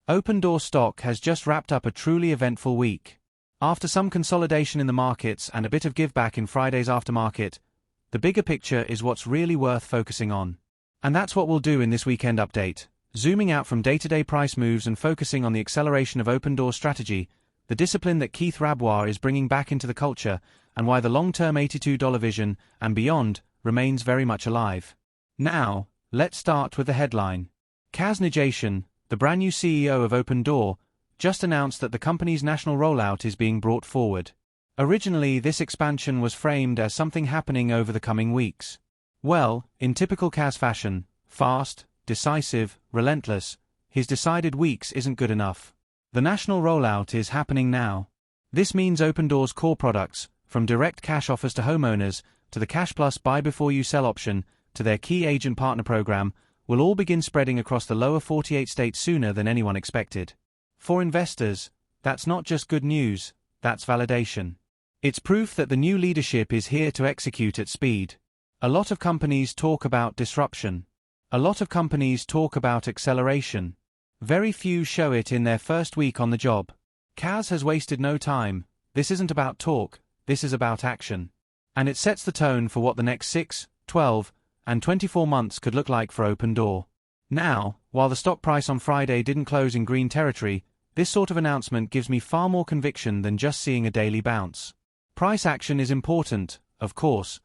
Opendoor stock has just wrapped up a truly eventful week. After some consolidation in the markets and a bit of give back in Friday's aftermarket, the bigger picture is what's really worth focusing on. And that's what we'll do in this weekend update, zooming out from day-to-day price moves and focusing on the acceleration of Opendoor's strategy, the discipline that Keith Rabois is bringing back into the culture, and why the long-term $82 vision and beyond remains very much alive. Now, let's start with the headline. Kaz Nejatian, the brand new CEO of Opendoor, just announced that the company's national rollout is being brought forward. Originally, this expansion was framed as something happening over the coming weeks. Well, in typical Kaz fashion, fast, decisive, relentless, his decided weeks isn't good enough. The national rollout is happening now. This means Opendoor's core products, from direct cash offers to homeowners, to the Cash Plus Buy Before You Sell option, to their key agent partner program, will all begin spreading across the lower 48 states sooner than anyone expected. For investors, that's not just good news, that's validation. It's proof that the new leadership is here to execute at speed. A lot of companies talk about disruption. A lot of companies talk about acceleration. Very few show it in their first week on the job. Kaz has wasted no time. This isn't about talk, this is about action. And it sets the tone for what the next 6, 12, and 24 months could look like for Opendoor. Now, while the stock price on Friday didn't close in green territory, this sort of announcement gives me far more conviction than just seeing a daily bounce. Price action is important, of course,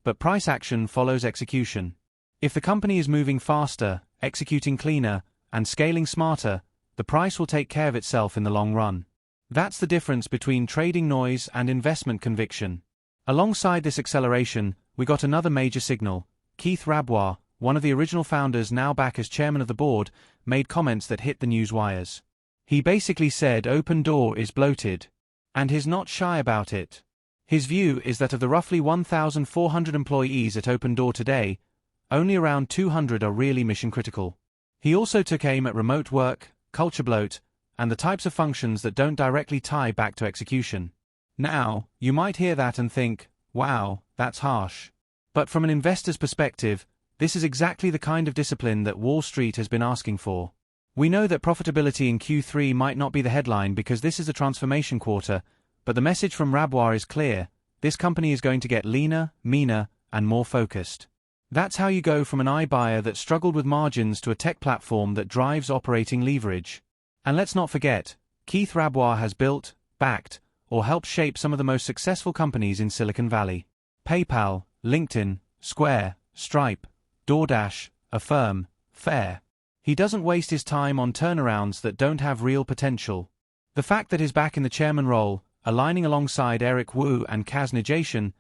but price action follows execution. If the company is moving faster, executing cleaner, and scaling smarter, the price will take care of itself in the long run. That's the difference between trading noise and investment conviction. Alongside this acceleration, we got another major signal. Keith Rabois, one of the original founders now back as chairman of the board, made comments that hit the news wires. He basically said Opendoor is bloated. And he's not shy about it. His view is that of the roughly 1,400 employees at Opendoor today, only around 200 are really mission-critical. He also took aim at remote work, culture bloat, and the types of functions that don't directly tie back to execution. Now, you might hear that and think, wow, that's harsh. But from an investor's perspective, this is exactly the kind of discipline that Wall Street has been asking for. We know that profitability in Q3 might not be the headline because this is a transformation quarter, but the message from Rabois is clear. This company is going to get leaner, meaner, and more focused. That's how you go from an iBuyer that struggled with margins to a tech platform that drives operating leverage. And let's not forget, Keith Rabois has built, backed, or helped shape some of the most successful companies in Silicon Valley. PayPal, LinkedIn, Square, Stripe, DoorDash, Affirm, Fair. He doesn't waste his time on turnarounds that don't have real potential. The fact that he's back in the chairman role, aligning alongside Eric Wu and Kaz Nejatian,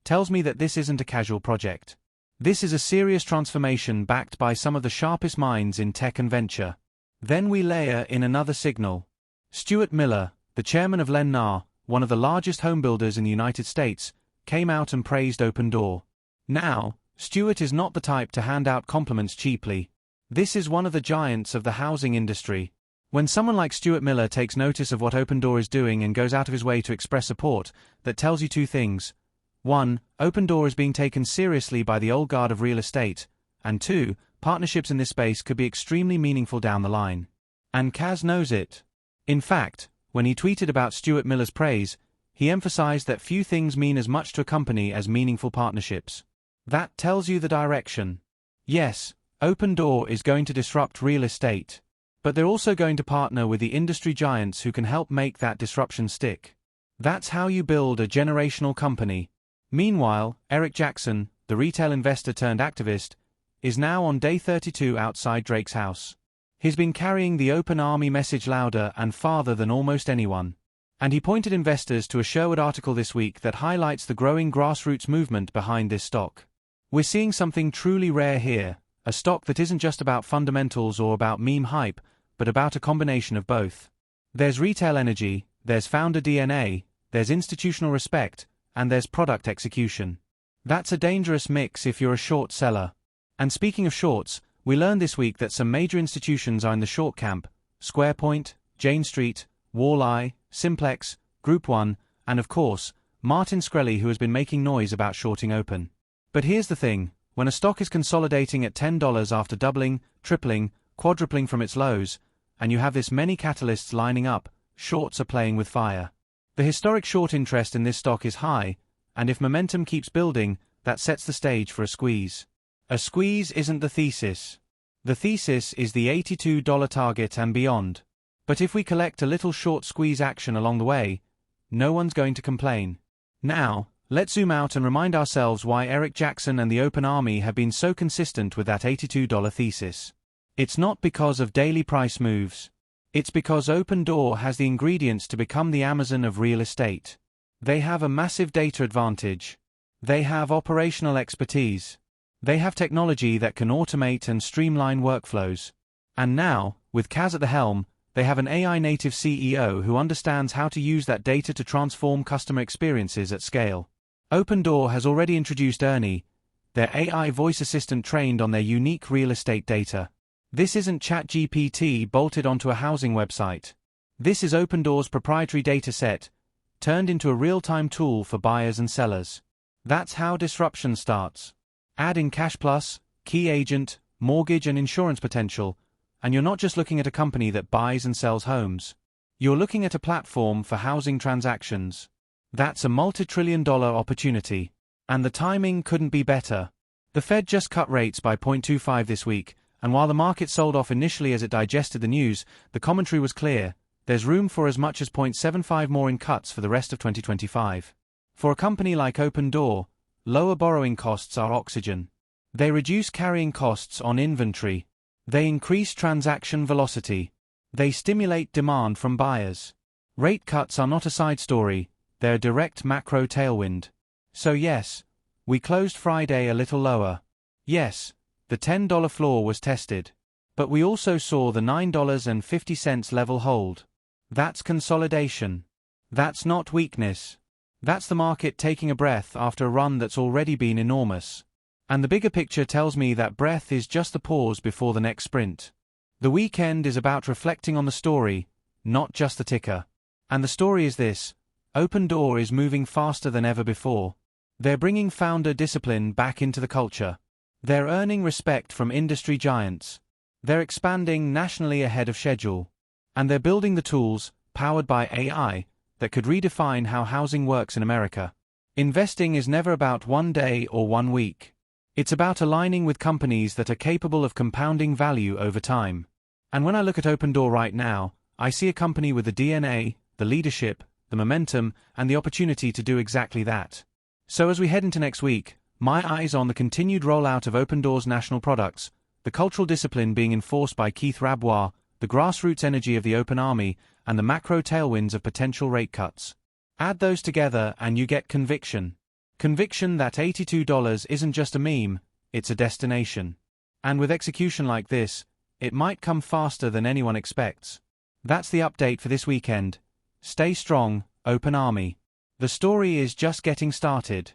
tells me that this isn't a casual project. This is a serious transformation backed by some of the sharpest minds in tech and venture. Then we layer in another signal. Stuart Miller, the chairman of Lennar, one of the largest homebuilders in the United States, came out and praised Opendoor. Now, Stuart is not the type to hand out compliments cheaply. This is one of the giants of the housing industry. When someone like Stuart Miller takes notice of what Opendoor is doing and goes out of his way to express support, that tells you two things. 1. Opendoor is being taken seriously by the old guard of real estate, and 2. Partnerships in this space could be extremely meaningful down the line. And Kaz knows it. In fact, when he tweeted about Stuart Miller's praise, he emphasized that few things mean as much to a company as meaningful partnerships. That tells you the direction. Yes, Opendoor is going to disrupt real estate. But they're also going to partner with the industry giants who can help make that disruption stick. That's how you build a generational company. Meanwhile, Eric Jackson, the retail investor turned activist, is now on day 32 outside Drake's house. He's been carrying the Open Army message louder and farther than almost anyone. And he pointed investors to a Sherwood article this week that highlights the growing grassroots movement behind this stock. We're seeing something truly rare here, a stock that isn't just about fundamentals or about meme hype, but about a combination of both. There's retail energy, there's founder DNA, there's institutional respect, and there's product execution. That's a dangerous mix if you're a short seller. And speaking of shorts, we learned this week that some major institutions are in the short camp: SquarePoint, Jane Street, Walleye, Simplex, Group 1, and of course, Martin Shkreli, who has been making noise about shorting Open. But here's the thing, when a stock is consolidating at $10 after doubling, tripling, quadrupling from its lows, and you have this many catalysts lining up, shorts are playing with fire. The historic short interest in this stock is high, and if momentum keeps building, that sets the stage for a squeeze. A squeeze isn't the thesis. The thesis is the $82 target and beyond. But if we collect a little short squeeze action along the way, no one's going to complain. Now, let's zoom out and remind ourselves why Eric Jackson and the Open Army have been so consistent with that $82 thesis. It's not because of daily price moves. It's because Opendoor has the ingredients to become the Amazon of real estate. They have a massive data advantage. They have operational expertise. They have technology that can automate and streamline workflows. And now, with Kaz at the helm, they have an AI-native CEO who understands how to use that data to transform customer experiences at scale. Opendoor has already introduced Ernie, their AI voice assistant trained on their unique real estate data. This isn't ChatGPT bolted onto a housing website. This is Opendoor's proprietary data set, turned into a real-time tool for buyers and sellers. That's how disruption starts. Add in Cash Plus, Key Agent, mortgage and insurance potential, and you're not just looking at a company that buys and sells homes. You're looking at a platform for housing transactions. That's a multi-trillion-dollar opportunity. And the timing couldn't be better. The Fed just cut rates by 0.25 this week, and while the market sold off initially as it digested the news, the commentary was clear: there's room for as much as 0.75 more in cuts for the rest of 2025. For a company like Opendoor, lower borrowing costs are oxygen. They reduce carrying costs on inventory. They increase transaction velocity. They stimulate demand from buyers. Rate cuts are not a side story, they're a direct macro tailwind. So yes, we closed Friday a little lower. Yes, the $10 floor was tested. But we also saw the $9.50 level hold. That's consolidation. That's not weakness. That's the market taking a breath after a run that's already been enormous. And the bigger picture tells me that breath is just the pause before the next sprint. The weekend is about reflecting on the story, not just the ticker. And the story is this: Opendoor is moving faster than ever before. They're bringing founder discipline back into the culture. They're earning respect from industry giants. They're expanding nationally ahead of schedule. And they're building the tools, powered by AI, that could redefine how housing works in America. Investing is never about one day or 1 week. It's about aligning with companies that are capable of compounding value over time. And when I look at Opendoor right now, I see a company with the DNA, the leadership, the momentum, and the opportunity to do exactly that. So as we head into next week, my eyes on the continued rollout of Opendoor's national products, the cultural discipline being enforced by Keith Rabois, the grassroots energy of the Open Army, and the macro tailwinds of potential rate cuts. Add those together and you get conviction. Conviction that $82 isn't just a meme, it's a destination. And with execution like this, it might come faster than anyone expects. That's the update for this weekend. Stay strong, Open Army. The story is just getting started.